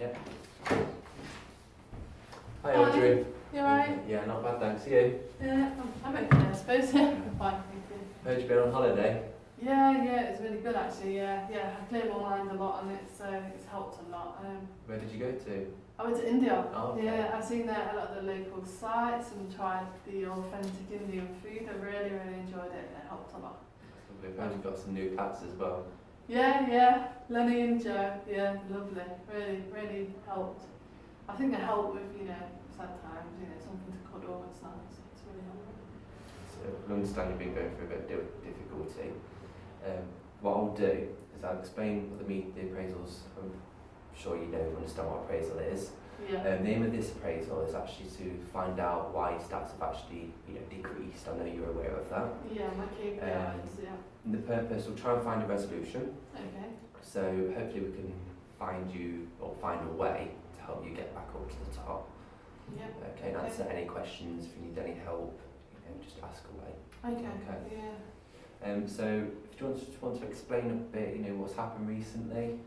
Yeah. Hi Audrey. You alright? Yeah, not bad, thanks. You? Yeah, I'm okay, I suppose. Yeah, I'm fine, thank you. Heard you've been on holiday. Yeah, it's really good actually. Yeah, I cleared my mind a lot, and it's helped a lot. Where did you go to? I went to India. Oh, okay. Yeah, I've seen a lot of the local sites and tried the authentic Indian food. I really enjoyed it. It helped a lot. We've heard you've got some new pets as well. Yeah, Lenny and Joe. Yeah, lovely. Really helped. I think it helped with sad times. Something to cuddle. It's nice. It's really helpful. So I understand you've been going through a bit of difficulty. What I'll do is I'll explain what the appraisals. I'm sure you understand what appraisal is. Yeah. The aim of this appraisal is actually to find out why stats have actually decreased. I know you're aware of that. Yeah, my KPIs. Yeah. And the purpose, we'll try and find a resolution. Okay. So hopefully we can find a way to help you get back up to the top. Yeah. Okay, and answer any questions. If you need any help, just ask away. Okay. Okay. Yeah. So if you want to explain a bit, what's happened recently.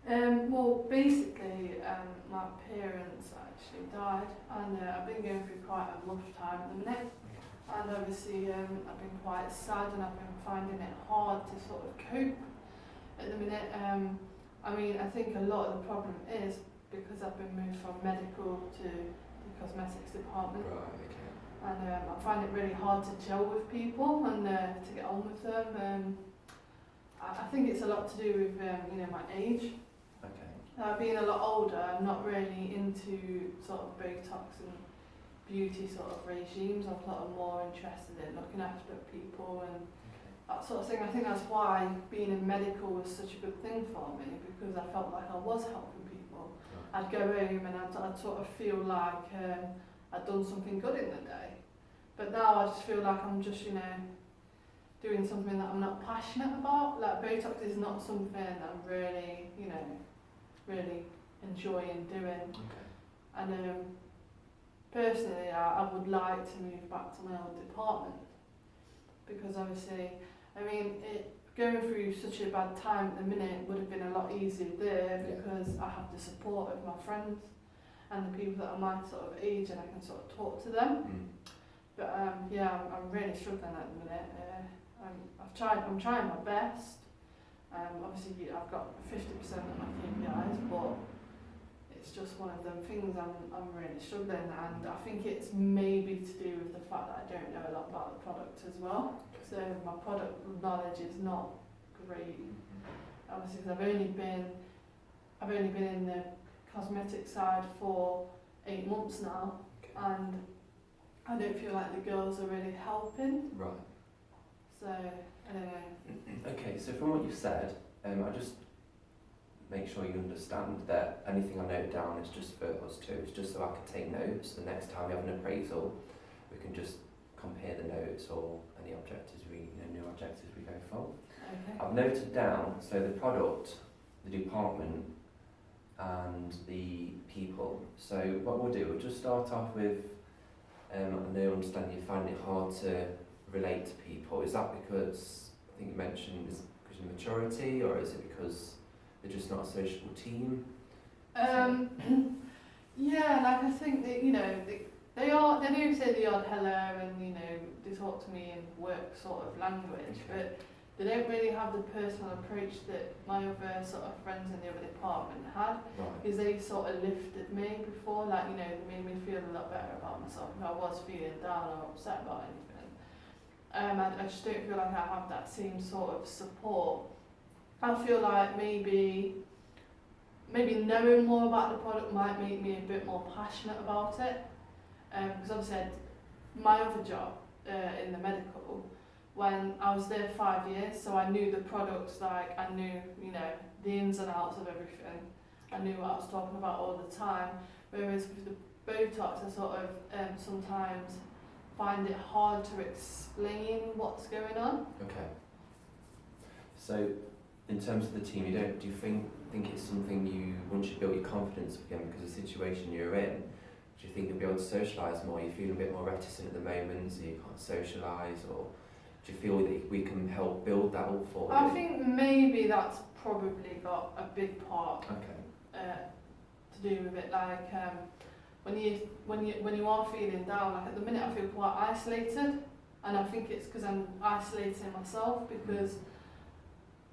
Well, basically, my parents actually died, and I've been going through quite a rough time at the minute. And obviously, I've been quite sad, and I've been finding it hard to sort of cope at the minute. I think a lot of the problem is because I've been moved from medical to the cosmetics department. Right. Okay. And I find it really hard to gel with people and to get on with them. I think it's a lot to do with my age. Okay. Being a lot older, I'm not really into sort of Botox and beauty sort of regimes. I'm sort of more interested in looking after people and that sort of thing. I think that's why being in medical was such a good thing for me, because I felt like I was helping people. I'd go home and I'd sort of feel like I'd done something good in the day. But now I just feel like I'm just, doing something that I'm not passionate about. Like Botox is not something that I'm really, really enjoying doing. Okay. And personally, I would like to move back to my old department, because obviously, going through such a bad time at the minute would have been a lot easier there, because I have the support of my friends and the people that are my sort of age, and I can sort of talk to them. But I'm really struggling at the minute. I'm trying my best. Obviously, I've got 50% of my KPIs, but it's just one of them things I'm really struggling, and I think it's maybe to do with the fact that I don't know a lot about the product as well. So my product knowledge is not great. Obviously, because I've only been in the cosmetic side for 8 months now, and I don't feel like the girls are really helping. Right. So I don't know. Okay, so from what you've said, I just make sure you understand that anything I note down is just for us two. It's just so I can take notes. The next time we have an appraisal, we can just compare the notes or any objectives new objectives we go for. Okay. I've noted down, so the product, the department, and the people. So what we'll do, we'll just start off with, I know, understand you find it hard to relate to people. Is that because, I think you mentioned, is because of maturity, or is it because they're just not a sociable team? Yeah, like I think that, they do say the odd hello, and they talk to me in work sort of language, but they don't really have the personal approach that my other sort of friends in the other department had. Right. Because they sort of lifted me before, they made me feel a lot better about myself if I was feeling down or upset about anything. I just don't feel like I have that same sort of support. I feel like maybe knowing more about the product might make me a bit more passionate about it. Because obviously my other job in the medical, when I was there 5 years, so I knew the products, I knew, the ins and outs of everything. I knew what I was talking about all the time. Whereas with the Botox, I sort of sometimes find it hard to explain what's going on. Okay. So, in terms of the team, do you think it's something once you build your confidence again because of the situation you're in, do you think you'll be able to socialise more? You feel a bit more reticent at the moment, so you can't socialise, or do you feel that we can help build that up for you? I think maybe that's probably got a big part Okay. to do with it. Like when you are feeling down, like at the minute I feel quite isolated, and I think it's because I'm isolating myself because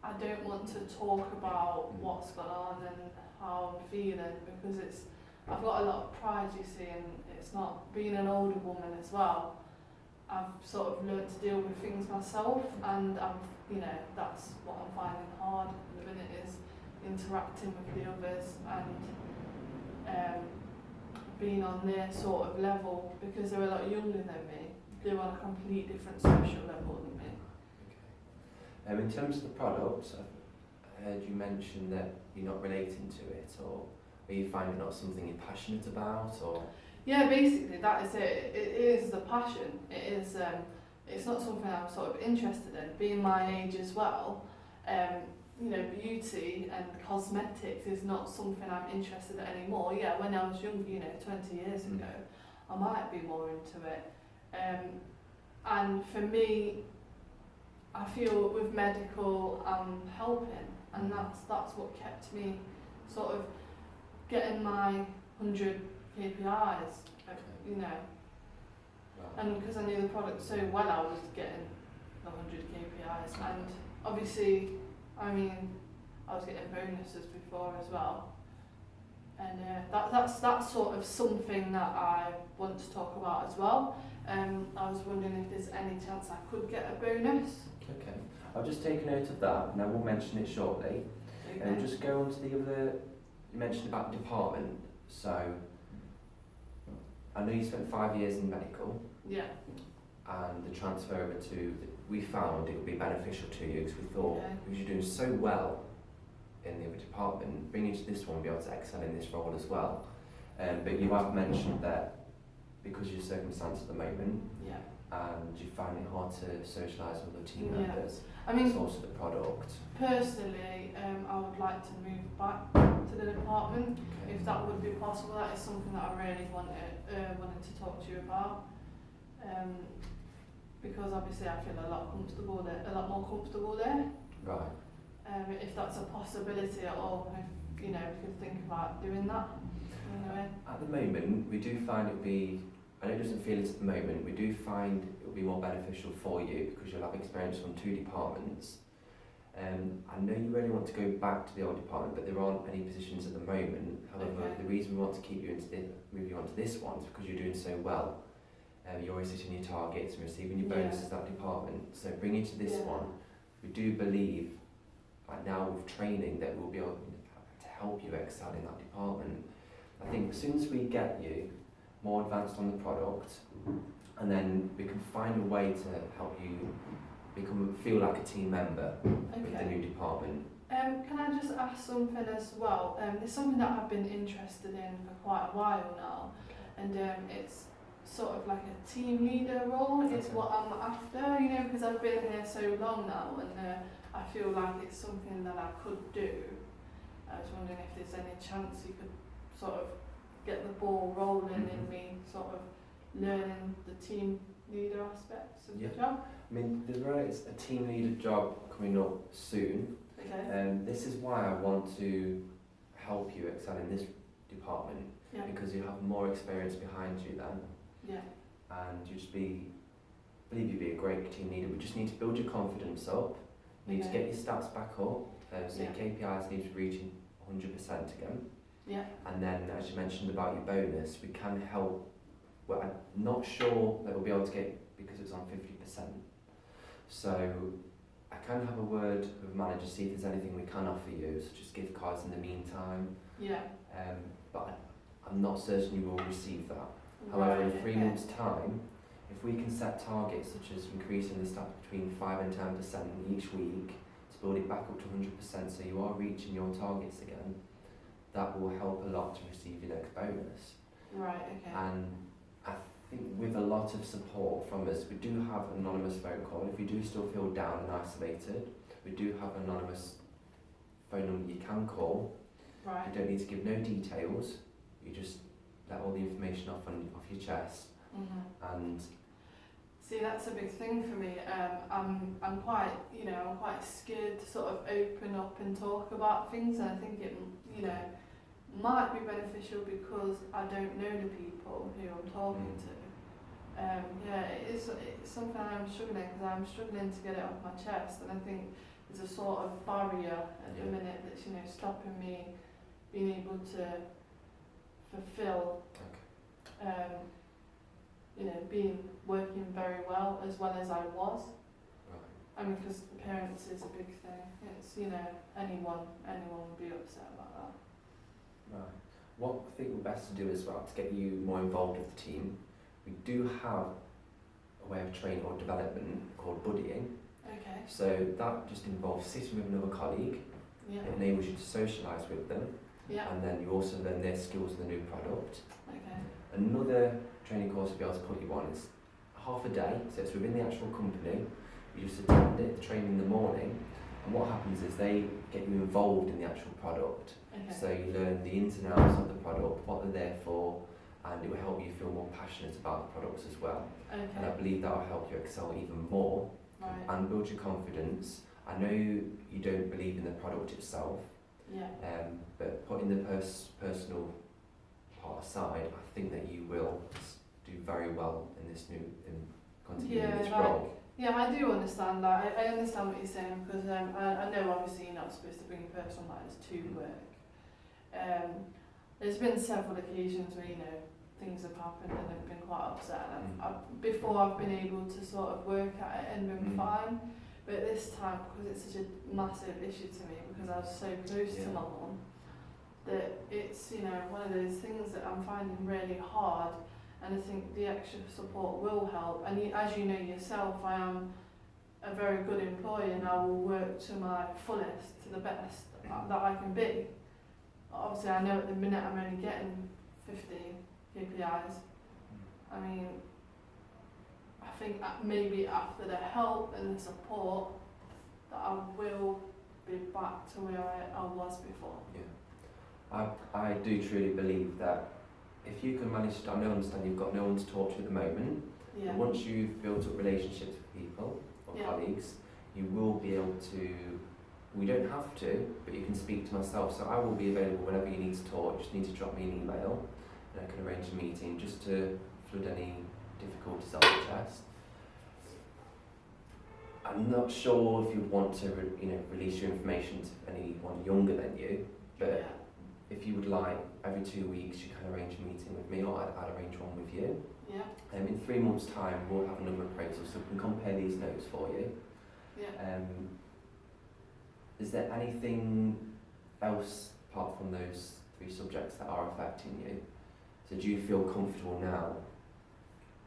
I don't want to talk about what's gone on and how I'm feeling, because I've got a lot of pride, you see, and it's not being an older woman as well. I've sort of learned to deal with things myself, and that's what I'm finding hard at the minute, is interacting with the others and being on their sort of level, because they're a lot younger than me. They're on a complete different social level than me. Okay. In terms of the product, I heard you mention that you're not relating to it, or are you finding not something you're passionate about, or? Yeah, basically that is it. It is the passion. It is. It's not something I'm sort of interested in. Being my age as well, beauty and cosmetics is not something I'm interested in anymore. Yeah, when I was young, 20 years ago, I might be more into it. And for me, I feel with medical, I'm helping, and that's what kept me sort of getting my 100 KPIs, and because I knew the product so well, I was getting the 100 KPIs, and obviously, I was getting bonuses before as well, and that's sort of something that I want to talk about as well. I was wondering if there's any chance I could get a bonus. Okay, I'll just take a note of that, and I will mention it shortly. Okay. And just go on to the other. You mentioned about department, so I know you spent 5 years in medical. Yeah. And the transfer over to, we found it would be beneficial to you, because we thought, because you're doing so well in the other department, bringing you to this one, we'll be able to excel in this role as well. But you have mentioned that because of your circumstance at the moment, and you find it hard to socialise with other team members, it's also the product. Personally, I would like to move back to the department, if that would be possible. That is something that I really wanted to talk to you about. Because obviously I feel a lot more comfortable there. Right. If that's a possibility at all, if we could think about doing that. Anyway. At the moment, we do find it would be, I know it doesn't feel it at the moment, we do find it will be more beneficial for you because you'll have experience from 2 departments. I know you really want to go back to the old department, but there aren't any positions at the moment. However, the reason we want to keep you move you on to this one is because you're doing so well. You're always hitting your targets and receiving your bonuses in that department. So bring you to this one. We do believe, like now with training, that we'll be able to help you excel in that department. I think as soon as we get you more advanced on the product, and then we can find a way to help you feel like a team member with the new department. Can I just ask something as well? It's something that I've been interested in for quite a while now, and it's sort of like a team leader role is what I'm after, because I've been here so long now, and I feel like it's something that I could do. I was wondering if there's any chance you could sort of get the ball rolling in me sort of learning the team leader aspects of the job. I mean, there is a team leader job coming up soon. This is why I want to help you excel in this department, because you have more experience behind you then. And you believe you'd be a great team leader. We just need to build your confidence up. You need to get your stats back up. So your KPIs need to reach 100% again. And then, as you mentioned about your bonus, we can help. Well, I'm not sure that we'll be able to get, because it's on 50%. So I can have a word with the manager, see if there's anything we can offer you, such as gift cards in the meantime. But I'm not certain you will receive that. However, in 3 months' time, if we can set targets such as increasing the stats between 5 and 10% each week to build it back up to 100%, so you are reaching your targets again, that will help a lot to receive your next bonus. And I think with a lot of support from us, we do have an anonymous phone call. If you do still feel down and isolated, we do have an anonymous phone number you can call. You don't need to give no details. You just let all the information off your chest. And see, that's a big thing for me. I'm quite scared to sort of open up and talk about things, and I think it might be beneficial because I don't know the people who I'm talking to. It's something I'm struggling because I'm struggling to get it off my chest, and I think there's a sort of barrier at the minute that's stopping me being able to fulfil being working very well as I was. Right. I mean, because parents is a big thing. It's anyone would be upset about that. Right. What I think we're best to do as well to get you more involved with the team, we do have a way of training or development called buddying. Okay. So that just involves sitting with another colleague. Yeah. It enables you to socialise with them, Yeah. and then you also learn their skills in the new product. Okay. Another training course we'll be able to put you on is half a day, so it's within the actual company. You just attend it, the training in the morning, and what happens is they get you involved in the actual product. Okay. So you learn the ins and outs of the product, what they're there for, and it will help you feel more passionate about the products as well. Okay. And I believe that will help you excel even more Right. and build your confidence. I know you don't believe in the product itself, Yeah. but putting the personal part aside, I think that you will do very well in this continuing in this role. Yeah, I do understand that. I understand what you're saying because I know obviously you're not supposed to bring personal matters to work. There's been several occasions where things have happened and I've been quite upset. And before I've been able to sort of work at it and been fine, but this time because it's such a massive issue to me because I was so close to my mum, that it's one of those things that I'm finding really hard. And I think the extra support will help. And as you know yourself, I am a very good employee and I will work to my fullest, to the best that I can be. Obviously, I know at the minute I'm only getting 50 KPIs. I mean, I think maybe after the help and the support that I will be back to where I was before. Yeah. I do truly believe that if you can manage to, I understand you've got no one to talk to at the moment, Yeah. but once you've built up relationships with people or colleagues, you will be able to, we don't have to, but you can speak to myself, so I will be available whenever you need to talk. You just need to drop me an email and I can arrange a meeting just to flood any difficulties off the test. I'm not sure if you'd want to release your information to anyone younger than you, but if you would like, every 2 weeks you can arrange a meeting with me or I'd arrange one with you. Yeah. In 3 months' time we'll have another appraisal so we can compare these notes for you. Yeah. Is there anything else apart from those 3 subjects that are affecting you? So do you feel comfortable now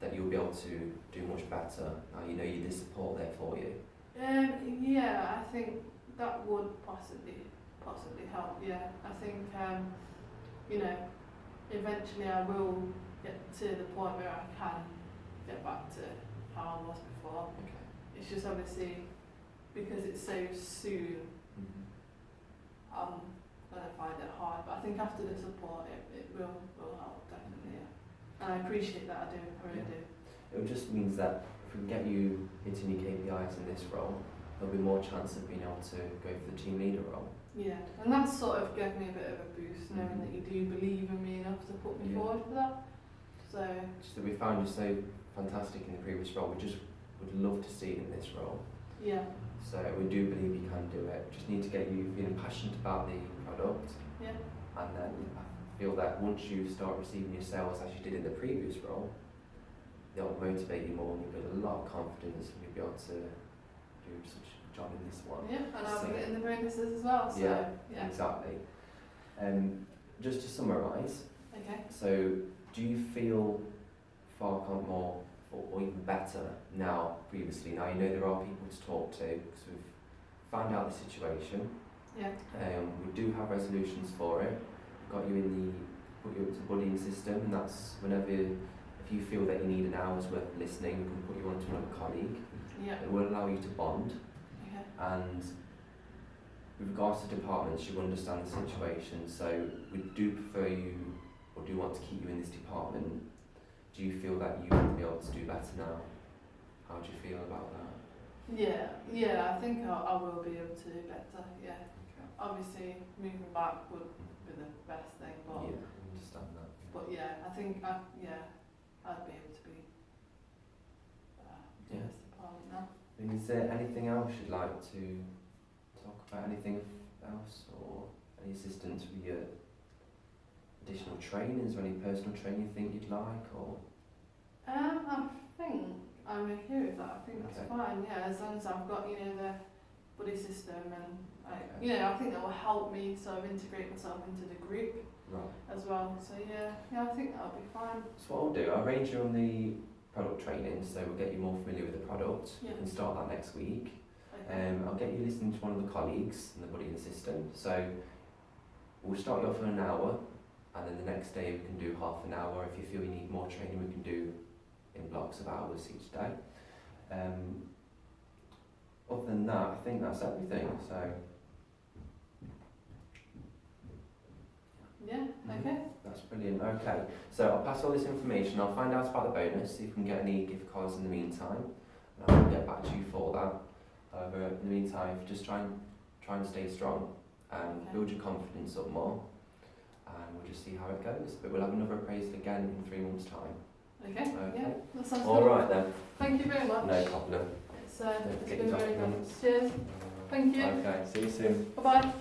that you'll be able to do much better? Now you know there's support there for you. Yeah, I think that would possibly help. Yeah, I think eventually I will get to the point where I can get back to how I was before. Okay. It's just obviously because it's so soon. I'm gonna find it hard, but I think after the support, it will help definitely. Yeah. And I appreciate that. I really do. It just means that if we can get you hitting your KPIs in this role, there'll be more chance of being able to go for the team leader role. Yeah, and that sort of gave me a bit of a boost, knowing that you do believe in me enough to put me forward for that. So just that we found you so fantastic in the previous role, we just would love to see it in this role. Yeah. So we do believe you can do it. Just need to get you feeling passionate about the product. Yeah. And then I feel that once you start receiving your sales as you did in the previous role, they'll motivate you more and you'll build a lot of confidence and you'll be able to do such a job in this one. Yeah, and I'll be getting the bonuses as well. So yeah. Exactly. Just to summarise. Okay. So do you feel far more or even better now previously? Now you know there are people to talk to because we've found out the situation. Yeah. We do have resolutions for it. Got you put you into the buddying system, and that's whenever if you feel that you need an hour's worth of listening, we can put you onto another colleague. Yeah. It will allow you to bond. Okay. And with regards to departments, you understand the situation. So we do prefer you, or do want to keep you in this department. Do you feel that you will be able to do better now? How do you feel about that? Yeah, I think I will be able to do better. Yeah, obviously moving back would be the best thing, but Yeah, I understand that. I think I'd be able to be Yeah. first department now. I mean, is there anything else you'd like to talk about? Anything else, or any assistance with your additional trainings, or any personal training you think you'd like, or? I think I'm okay with that. I think that's Okay. fine. Yeah, as long as I've got the buddy system and Okay. I think that will help me sort of integrate myself into the group Right. as well. So yeah, I think that'll be fine. So what I'll do, I'll arrange you on the product training, so we'll get you more familiar with the product. Yeah. You can start that next week. Okay. I'll get you listening to one of the colleagues in the buddying system. So we'll start you off for an hour, and then the next day we can do half an hour. If you feel you need more training, we can do in blocks of hours each day. Other than that, I think that's everything. So Yeah. Okay. that's brilliant. Okay, so I'll pass all this information. I'll find out about the bonus, see if we can get any gift cards in the meantime, and I'll get back to you for that. However, in the meantime, just try and stay strong and Okay. build your confidence up more, and we'll just see how it goes. But we'll have another appraisal again in 3 months' time. Okay. Okay. Yeah. That sounds All good. right then. Thank you very much. No problem. It's Don't it's forget been your very good. documents. Cheers. Thank you. Okay. See you soon. Bye bye.